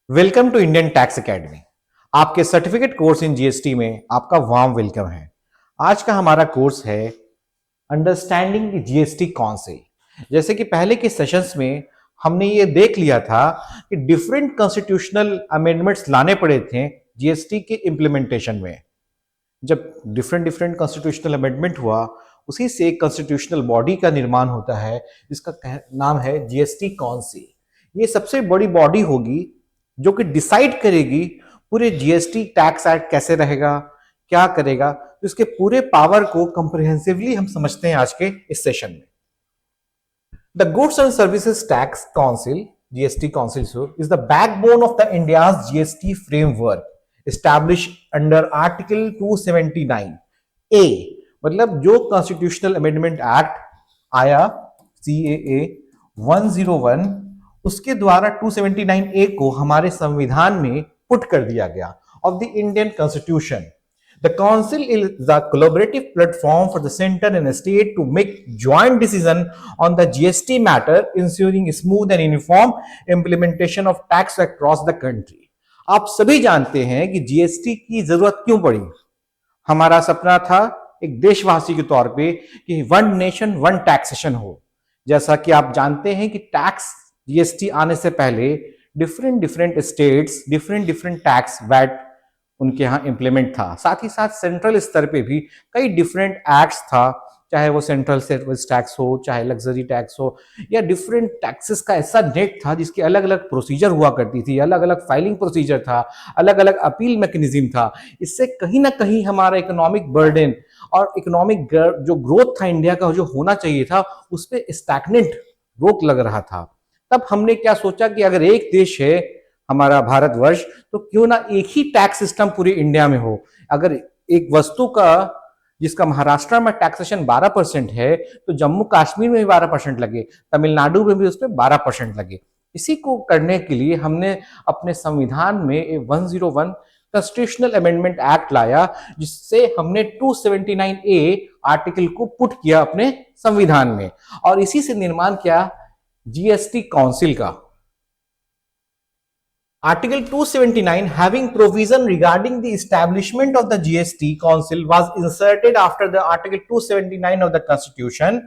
Welcome to Indian tax academy. आपके certificate course in GST में आपका वार्म वेलकम है। आज का हमारा कोर्स है अंडरस्टैंडिंग द जीएसटी काउंसिल। जैसे कि पहले के सेशंस में हमने ये देख लिया था कि डिफरेंट कॉन्स्टिट्यूशनल अमेंडमेंट्स लाने पड़े थे जीएसटी के इम्प्लीमेंटेशन में। जब डिफरेंट डिफरेंट कॉन्स्टिट्यूशनल अमेंडमेंट हुआ, उसी से एक कॉन्स्टिट्यूशनल बॉडी का निर्माण होता है जिसका नाम है जीएसटी काउंसिल। ये सबसे बड़ी बॉडी होगी जो कि डिसाइड करेगी पूरे जीएसटी टैक्स एक्ट कैसे रहेगा, क्या करेगा। तो इसके पूरे पावर को कंप्रिहेंसिवली हम समझते हैं आज के इस सेशन में। The goods and services tax council, GST council, is the backbone of the India's GST framework established under Article 279 A। मतलब जो कॉन्स्टिट्यूशनल अमेंडमेंट एक्ट आया CAA 101, उसके द्वारा 279A को हमारे संविधान में पुट कर दिया गया of the Indian constitution. The council is the collaborative platform for the center and state to make joint decision on the GST matter, ensuring smooth and uniform implementation of tax across the country। आप सभी जानते हैं कि GST की जरूरत क्यों पड़ी। हमारा सपना था एक देशवासी के तौर पे कि वन नेशन वन टैक्सेशन हो। जैसा कि आप जानते हैं कि टैक्स जीएसटी आने से पहले different different states different different tax VAT उनके यहाँ इंप्लीमेंट था। साथ ही साथ सेंट्रल स्तर पे भी कई डिफरेंट एक्ट्स था, चाहे वो सेंट्रल सर्विस टैक्स हो, चाहे लग्जरी टैक्स हो, या डिफरेंट टैक्सेस का ऐसा नेट था जिसकी अलग अलग प्रोसीजर हुआ करती थी, अलग अलग फाइलिंग प्रोसीजर था, अलग अलग अपील मैकेनिज्म था। इससे कहीं ना कहीं हमारा इकोनॉमिक बर्डन और इकोनॉमिक जो ग्रोथ था इंडिया का, जो होना चाहिए था, उस पर स्टैग्नेंट रोक लग रहा था। तब हमने क्या सोचा कि अगर एक देश है हमारा भारतवर्ष, तो क्यों ना एक ही टैक्स सिस्टम पूरे इंडिया में हो। अगर एक वस्तु का जिसका महाराष्ट्र में टैक्सेशन 12% है, तो जम्मू कश्मीर में भी 12% लगे, तमिलनाडु में भी उस पर 12% लगे। इसी को करने के लिए हमने अपने संविधान में 101 कॉन्स्टिट्यूशनल अमेंडमेंट एक्ट लाया, जिससे हमने 279A आर्टिकल को पुट किया अपने संविधान में, और इसी से निर्माण किया जीएसटी काउंसिल का। Article 279 having provision regarding the establishment of the GST Council was inserted after the Article 279 of the Constitution.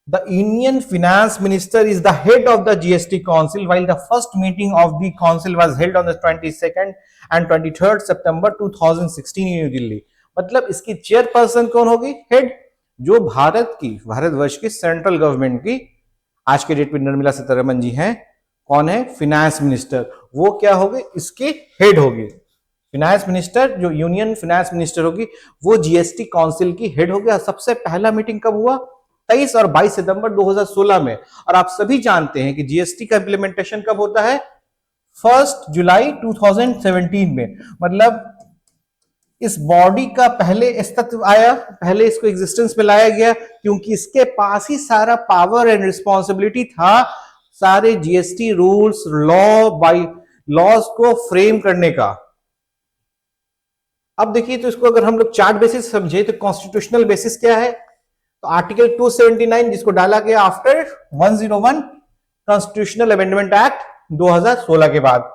The Union Finance Minister is the head of the GST Council, while the first meeting of the Council was held on the 22nd and 23rd September 2016 in New Delhi। मतलब इसकी chairperson कौन होगी? Head, जो भारतवर्ष की central government की आज के date में निर्मला सीतारमण जी हैं। कौन है? Finance minister. वो क्या होगे? इसके हेड होगी। फिनेंस मिनिस्टर, जो यूनियन फिनेंस मिनिस्टर होगी, वो जीएसटी काउंसिल की हेड होगी। सबसे पहला मीटिंग कब हुआ? 23 और 22 सितंबर 2016 में। और आप सभी जानते हैं कि जीएसटी का इंप्लीमेंटेशन कब होता है? 1 जुलाई 2017 में। मतलब इस बॉडी का पहले अस्तित्व आया, पहले इसको एग्जिस्टेंस में लाया गया, क्योंकि इसके पास ही सारा पावर एंड रिस्पॉन्सिबिलिटी था सारे जीएसटी रूल्स लॉज को फ्रेम करने का। अब देखिए, तो इसको अगर हम लोग चार्ट बेसिस समझे तो कॉन्स्टिट्यूशनल बेसिस क्या है? तो आर्टिकल 279 जिसको डाला गया आफ्टर 101 कॉन्स्टिट्यूशनल अमेंडमेंट एक्ट 2016 के बाद।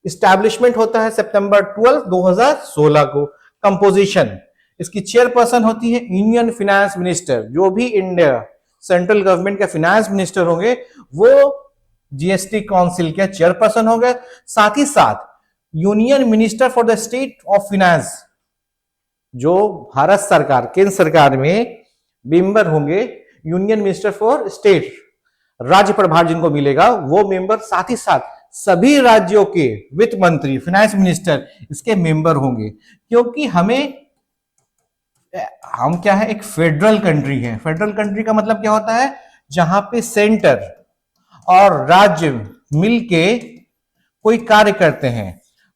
इस्टेब्लिशमेंट होता है सितंबर 12 2016 को। कंपोजिशन, इसकी चेयरपर्सन होती है यूनियन फिनेंस मिनिस्टर। जो भी इंडिया सेंट्रल गवर्नमेंट के फिनेंस मिनिस्टर होंगे वो जीएसटी काउंसिल के चेयरपर्सन होंगे। साथ ही साथ union minister for the state of finance, जो भारत सरकार केंद्र सरकार में मेंबर होंगे, यूनियन मिनिस्टर फॉर स्टेट, राज्य प्रभार जिनको मिलेगा वो मेंबर। साथ ही साथ सभी राज्यों के वित्त मंत्री, फिनेंस मिनिस्टर इसके मेंबर होंगे, क्योंकि हम क्या है? एक फेडरल कंट्री है। फेडरल कंट्री का मतलब क्या होता है? जहां पे सेंटर और राज्य मिलके कोई कार्य करते हैं।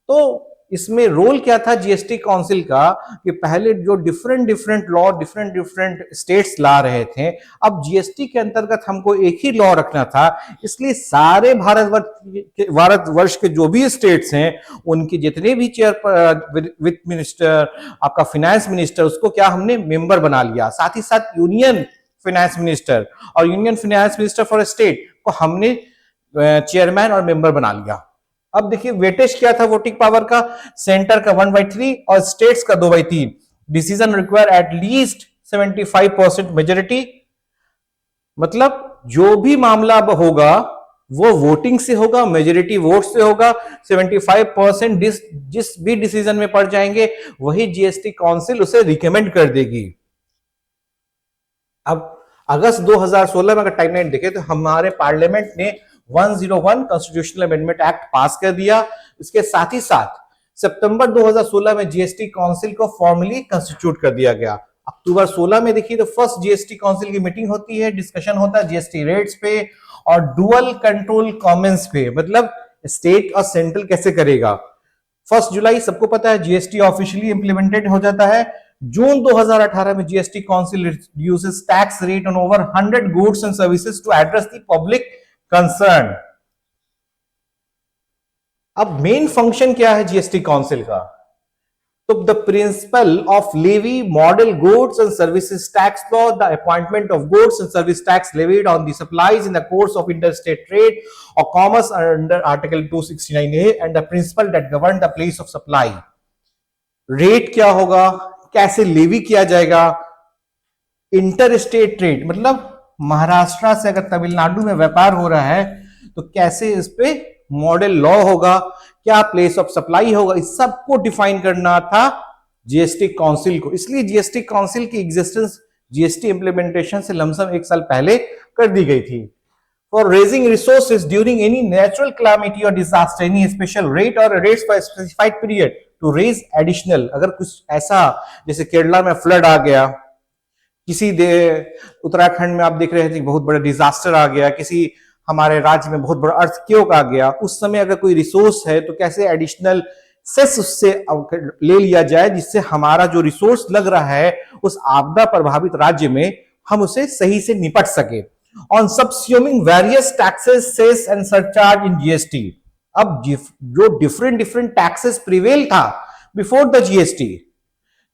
तो इसमें रोल क्या था जीएसटी काउंसिल का कि पहले जो different different law different different states ला रहे थे, अब जीएसटी के अंतर्गत हमको एक ही लॉ रखना था। इसलिए सारे भारतवर्ष के जो भी स्टेट्स हैं, उनके जितने भी वित्त मिनिस्टर, आपका फिनेंस मिनिस्टर, उसको क्या हमने मेंबर बना लिया। साथ ही साथ यूनियन फिनेंस मिनिस्टर और union finance minister for state को हमने चेयरमैन और मेंबर बना लिया। अब देखिए वेटेज क्या था वोटिंग पावर का, सेंटर का 1/3 और स्टेट्स का 2/3। Decision require at least 75% majority, मतलब जो भी मामला अब होगा वो वोटिंग से होगा, मेजोरिटी वोट से होगा। 75% जिस भी डिसीजन में पड़ जाएंगे वही जीएसटी काउंसिल उसे रिकमेंड कर देगी। अब अगस्त 2016 में अगर टाइमलाइन देखें तो हमारे पार्लियामेंट ने 101 कॉन्स्टिट्यूशनल अमेंडमेंट एक्ट पास कर दिया। इसके साथ ही साथ सितंबर 2016 में जीएसटी काउंसिल को फॉर्मली कंस्टिट्यूट कर दिया गया। अक्टूबर 16 में देखिए तो फर्स्ट जीएसटी काउंसिल की मीटिंग होती है, डिस्कशन होता है जीएसटी रेट्स पे और डुअल कंट्रोल कॉमेंस पे, मतलब स्टेट और सेंट्रल कैसे करेगा। 1 जुलाई सबको पता है जीएसटी ऑफिशियली इंप्लीमेंटेड हो जाता है। जून 2018 में GST council reduces tax rate on over 100 goods and services to address the public concern. अब मेन फंक्शन क्या है जीएसटी काउंसिल का, तो the principle of levy model goods and services tax law, the appointment of goods and service tax levied on the supplies in the course of interstate trade और commerce under article 269A and the principle that govern the place of supply. Rate क्या होगा, कैसे levy किया जाएगा, inter state trade मतलब महाराष्ट्र से अगर तमिलनाडु में व्यापार हो रहा है तो कैसे इस पे मॉडल लॉ होगा, क्या प्लेस ऑफ सप्लाई होगा, इस सबको डिफाइन करना था जीएसटी काउंसिल को। इसलिए जीएसटी काउंसिल की एग्जिस्टेंस जीएसटी इंप्लीमेंटेशन से लमसम 1 साल पहले कर दी गई थी। For raising resources during any natural calamity और डिजास्टर, एनी स्पेशल रेट और rates for specified period to raise additional, अगर कुछ ऐसा जैसे केरला में फ्लड आ गया, किसी उत्तराखंड में आप देख रहे थे बहुत बड़ा डिजास्टर आ गया, किसी हमारे राज्य में बहुत बड़ा अर्थक्वेक आ गया, उस समय अगर कोई रिसोर्स है तो कैसे एडिशनल सेस उससे ले लिया जाए जिससे हमारा जो रिसोर्स लग रहा है उस आपदा प्रभावित राज्य में हम उसे सही से निपट सके। On subsuming various taxes cess and surcharge in GST, अब जो डिफरेंट टैक्सेस प्रिवेल था बिफोर द जीएसटी,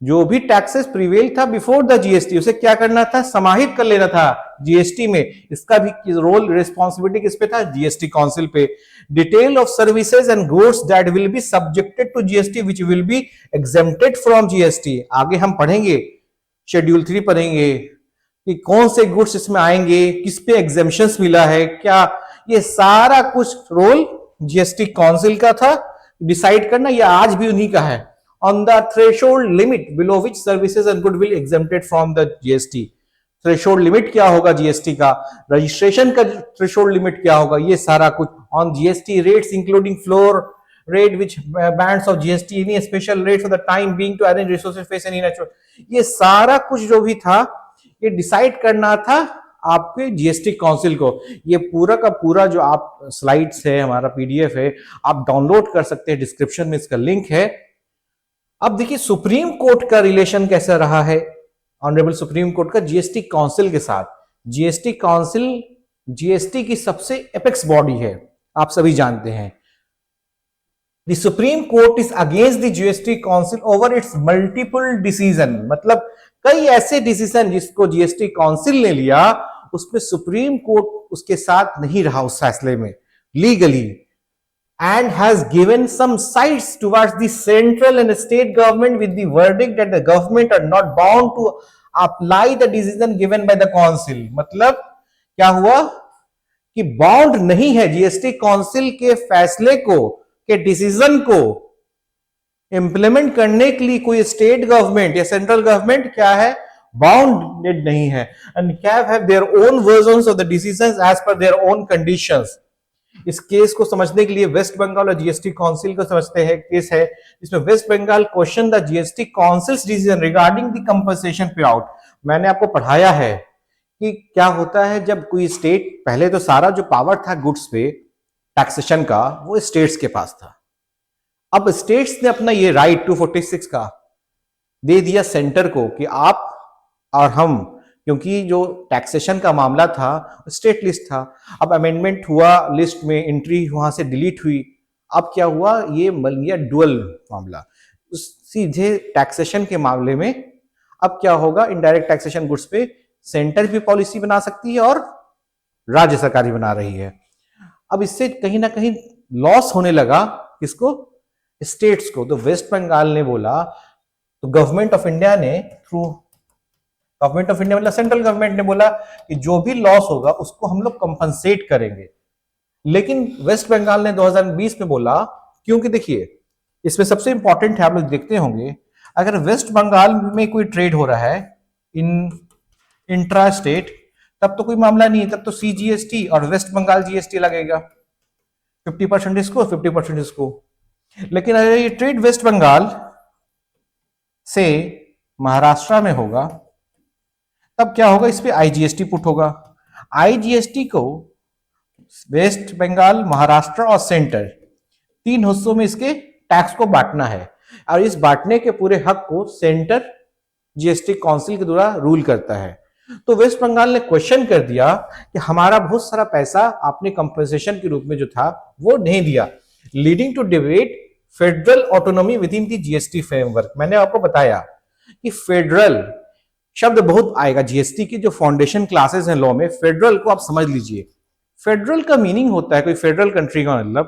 जो भी टैक्सेस प्रिवेल था बिफोर द जीएसटी उसे क्या करना था, समाहित कर लेना था जीएसटी में। इसका भी रोल रिस्पॉन्सिबिलिटी किस पे था, जीएसटी काउंसिल पे। Detail of services and goods that will be subjected to GST which will be exempted from GST, आगे हम पढ़ेंगे शेड्यूल 3 पढ़ेंगे कि कौन से गुड्स इसमें आएंगे, किस पे एग्जेम्पशंस मिला है क्या, ये सारा कुछ रोल जीएसटी काउंसिल का था डिसाइड करना, ये आज भी उन्हीं का है। On the threshold limit below which services and good will exempted from the GST, threshold limit क्या होगा जीएसटी का, रजिस्ट्रेशन का थ्रेशोल्ड लिमिट क्या होगा, ये सारा कुछ। On GST rates including floor rate which bands of GST any special rate for the time being to arrange resources face any natural, ये सारा कुछ जो भी था ये डिसाइड करना था आपके जीएसटी काउंसिल को। ये पूरा का पूरा जो आप स्लाइड्स है हमारा पीडीएफ है आप डाउनलोड कर सकते हैं, डिस्क्रिप्शन में इसका लिंक है। अब देखिए सुप्रीम कोर्ट का रिलेशन कैसा रहा है ऑनरेबल सुप्रीम कोर्ट का जीएसटी काउंसिल के साथ। जीएसटी काउंसिल जीएसटी की सबसे एपेक्स बॉडी है, आप सभी जानते हैं। The Supreme court is against the GST council over it's multiple decision, मतलब कई ऐसे डिसीजन जिसको जीएसटी काउंसिल ने लिया उसमें सुप्रीम कोर्ट उसके साथ नहीं रहा उस फैसले में legally, and has given some sides towards the central and state government with the verdict that the government are not bound to apply the decision given by the council। मतलब क्या हुआ कि बाउंड नहीं है जीएसटी काउंसिल के फैसले को, के डिसीजन को इंप्लीमेंट करने के लिए कोई स्टेट गवर्नमेंट या सेंट्रल गवर्नमेंट क्या है, बाउंडेड नहीं है, and have their own versions of the decisions as per their own conditions। इस केस को समझने के लिए वेस्ट बंगाल और जीएसटी काउंसिल को समझते हैं। केस है जिसमें West Bengal question the GST council's decision regarding the compensation pay out. मैंने आपको पढ़ाया है कि क्या होता है जब कोई स्टेट, पहले तो सारा जो पावर था गुड्स पे टैक्सेशन का वो स्टेट्स के पास था, अब स्टेट्स ने अपना ये राइट 246 का दे दिया सेंटर को कि आप और हम, क्योंकि जो टैक्सेशन का मामला था स्टेट लिस्ट था, अब अमेंडमेंट हुआ लिस्ट में एंट्री वहां से डिलीट हुई, अब क्या हुआ ये बन गया डुअल मामला सीधे टैक्सेशन के मामले में। अब क्या होगा इनडायरेक्ट टैक्सेशन गुड्स पे सेंटर भी पॉलिसी बना सकती है और राज्य सरकार भी बना रही है। अब इससे कहीं ना कहीं लॉस होने लगा किसको, स्टेट्स को। तो वेस्ट बंगाल ने बोला, तो गवर्नमेंट ऑफ इंडिया ने थ्रू गवर्नमेंट ऑफ इंडिया मतलब सेंट्रल गवर्नमेंट ने बोला कि जो भी लॉस होगा उसको हम लोग कंपनसेट करेंगे। लेकिन वेस्ट बंगाल ने 2020 में बोला, क्योंकि देखिए इसमें सबसे इंपॉर्टेंट है, आप लोग देखते होंगे, अगर वेस्ट बंगाल में कोई ट्रेड हो रहा है इन इंट्रा स्टेट, तब तो कोई मामला नहीं है, तब तो सीजीएसटी और वेस्ट बंगाल जीएसटी लगेगा, 50% इसको 50% इसको। लेकिन अगर ये ट्रेड वेस्ट बंगाल से महाराष्ट्र में होगा, तब क्या होगा, इस पे आईजीएसटी पुट होगा। आईजीएसटी को वेस्ट बंगाल, महाराष्ट्र और सेंटर, तीन हिस्सों में इसके टैक्स को बांटना है, और इस बांटने के पूरे हक को सेंटर जीएसटी काउंसिल के द्वारा रूल करता है। तो वेस्ट बंगाल ने क्वेश्चन कर दिया कि हमारा बहुत सारा पैसा आपने कंपनसेशन के रूप में जो था वो नहीं दिया, leading to debate federal autonomy within the GST framework. मैंने आपको बताया कि फेडरल शब्द बहुत आएगा, जीएसटी की जो फाउंडेशन क्लासेस हैं लॉ में, फेडरल को आप समझ लीजिए। फेडरल का मीनिंग होता है, कोई फेडरल कंट्री का मतलब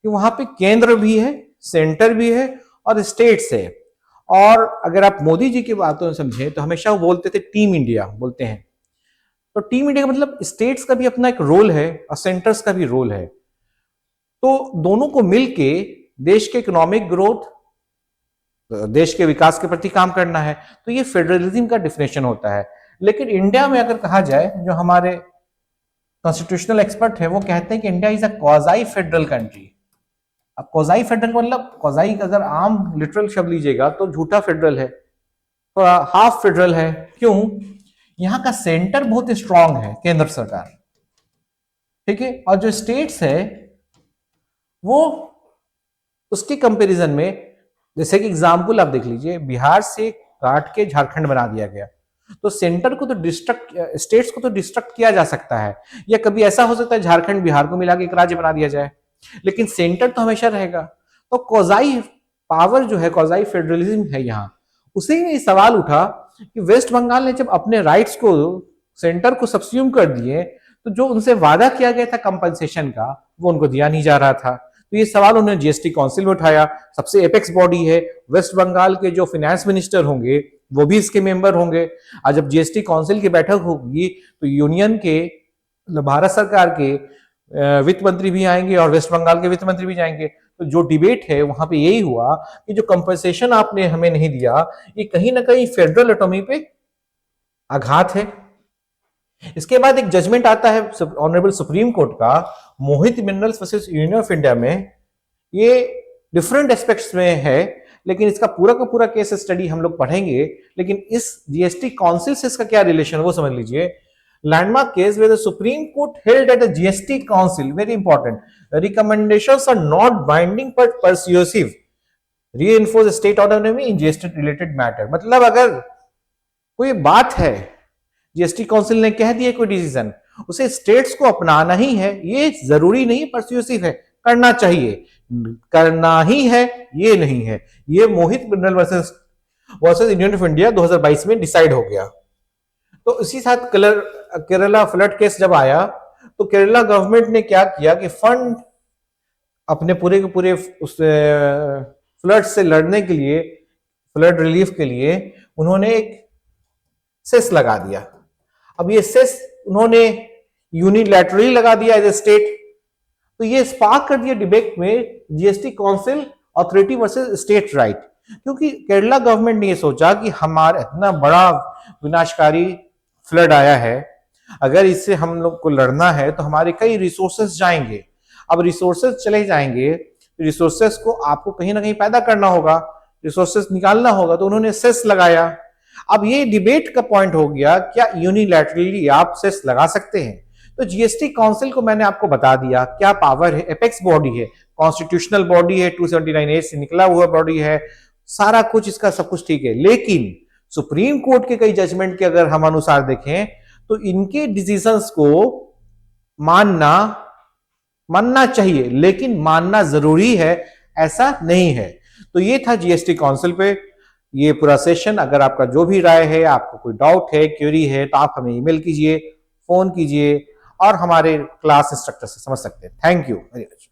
कि वहां पे केंद्र भी है, सेंटर भी है और स्टेट्स है। और अगर आप मोदी जी की बातों समझें तो हमेशा वो बोलते थे टीम इंडिया बोलते हैं, तो टीम इंडिया का मतलब स्टेट्स का भी अपना एक रोल है और सेंटर्स का भी रोल है। तो दोनों को मिलके देश के इकोनॉमिक ग्रोथ, देश के विकास के प्रति काम करना है। तो ये फेडरलिज्म का डिफिनेशन होता है। लेकिन इंडिया में अगर कहा जाए, जो हमारे कॉन्स्टिट्यूशनल एक्सपर्ट है वो कहते हैं कि India is a quasi federal country. अब क्वाज़ाई फेडरल मतलब, क्वाज़ाई का अगर आम लिटरल शब्द लीजिएगा तो झूठा फेडरल है, तो हाफ फेडरल है। क्यों? यहाँ का सेंटर बहुत स्ट्रांग है, केंद्र सरकार, ठीक है, और जो स्टेट्स है वो उसके कंपैरिजन में, जैसे कि एग्जाम्पल आप देख लीजिए, बिहार से काट के झारखंड बना दिया गया, तो सेंटर को तो डिस्ट्रक्ट, स्टेट्स को तो डिस्ट्रक्ट किया जा सकता है, या कभी ऐसा हो सकता है झारखंड बिहार को मिला के एक राज्य बना दिया जाए, लेकिन सेंटर तो हमेशा रहेगा। तो क्वाज़ाई पावर जो है, क्वाज़ाई फेडरलिज्म है यहाँ। उसी में सवाल उठा कि वेस्ट बंगाल ने जब अपने राइट्स को सेंटर को सब्स्यूम कर दिए, तो जो उनसे वादा किया गया था कंपनसेशन का, वो उनको दिया नहीं जा रहा था। तो ये सवाल उन्होंने जीएसटी काउंसिल में उठाया। सबसे एपेक्स बॉडी है, वेस्ट बंगाल के जो फाइनेंस मिनिस्टर होंगे वो भी इसके मेंबर होंगे। और जब जीएसटी काउंसिल की बैठक होगी तो यूनियन के, भारत सरकार के वित्त मंत्री भी आएंगे और वेस्ट बंगाल के वित्त मंत्री भी जाएंगे। तो जो डिबेट है वहां पे यही हुआ कि जो कंपनसेशन आपने हमें नहीं दिया, ये कहीं ना कहीं फेडरल ऑटोनॉमी पे आघात है। इसके बाद एक जजमेंट आता है ऑनरेबल सुप्रीम कोर्ट का, Mohit minerals versus Union of India में। ये डिफरेंट एस्पेक्ट्स में है, लेकिन इसका पूरा का पूरा केस स्टडी हम लोग पढ़ेंगे। लेकिन इस जीएसटी काउंसिल से इसका क्या रिलेशन है वो समझ लीजिए। Landmark case where the Supreme Court held at the GST council, very important, recommendations are not binding but persuasive, reinforce state autonomy in GST related matter. मतलब अगर कोई बात है, जीएसटी काउंसिल ने कह दिया कोई डिसीजन, उसे स्टेट्स को अपनाना ही है, ये जरूरी नहीं परस्यूसिव है, करना चाहिए, करना ही है, ये नहीं है। ये Mohit mineral versus Union of India 2022 में डिसाइड हो गया। तो इसी साथ केरला फ्लड केस जब आया, तो केरला गवर्नमेंट ने क्या किया कि फंड अपने पूरे के पूरे उस फ्लड से लड़ने के लिए, फ्लड रिलीफ के लिए उन्होंने एक सेस लगा दिया। अब ये सेस उन्होंने यूनिलैटरली लगा दिया एज ए स्टेट। तो ये स्पार्क कर दिया डिबेट में GST council authority versus state right, क्योंकि केरला गवर्नमेंट ने ये सोचा कि हमारा इतना बड़ा विनाशकारी फ्लड आया है, अगर इससे हम लोग को लड़ना है तो हमारे कई रिसोर्सेस जाएंगे। अब रिसोर्सेस चले जाएंगे, रिसोर्सेस को आपको कहीं ना कहीं पैदा करना होगा, रिसोर्सेस निकालना होगा, तो उन्होंने सेस लगाया। अब ये डिबेट का पॉइंट हो गया, क्या यूनिलैटरली आप सेस लगा सकते हैं? तो जीएसटी काउंसिल को मैंने आपको बता दिया क्या पावर है, एपेक्स बॉडी है, कॉन्स्टिट्यूशनल बॉडी है, 279A से निकला हुआ बॉडी है, सारा कुछ इसका सब कुछ ठीक है। लेकिन सुप्रीम कोर्ट के कई जजमेंट के अगर हम अनुसार देखें तो इनके डिसीजंस को मानना चाहिए, लेकिन मानना जरूरी है ऐसा नहीं है। तो ये था जीएसटी काउंसिल पे ये पूरा सेशन। अगर आपका जो भी राय है, आपको कोई डाउट है, क्वेरी है, तो आप हमें ईमेल कीजिए, फोन कीजिए और हमारे क्लास इंस्ट्रक्टर से समझ सकते हैं। Thank you very much.